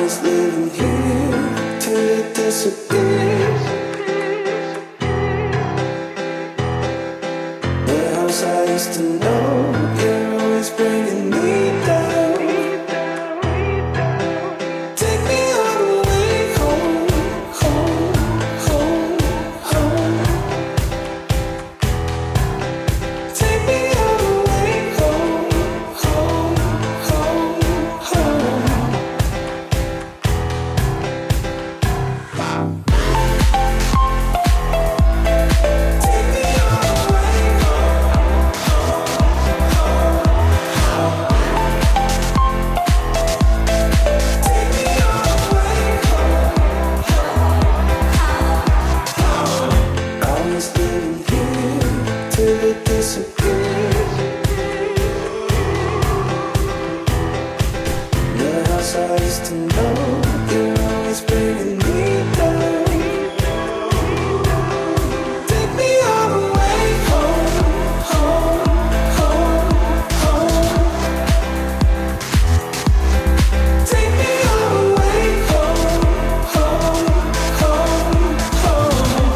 was living here till it disappeared. The house I used to know, you're always bringing me down. Take me all the way home, home, home, home. Take me all the way home, home, home, home. Take me all the way home, home, home, take me all the way home, home. I was living here till it disappeared. The house I used to know, you're always bringing me down. Take me all the way home, home, home, home. Take me all the way home, home, home, home.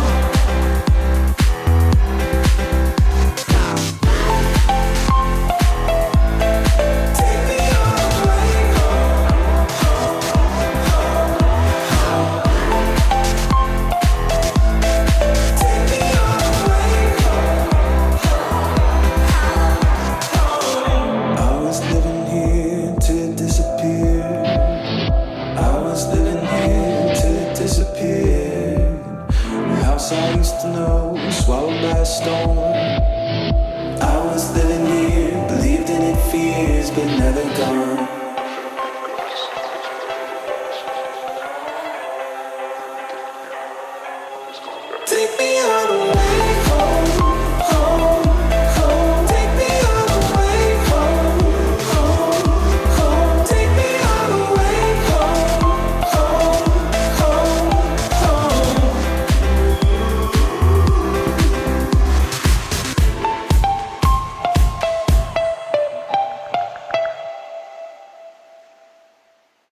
Take me all the way home, take me all the way home. I was living here till it disappeared. I was living here till it disappeared. The house I used to know was swallowed by a storm. I was living here, believed in it, fears, but never gone. Take me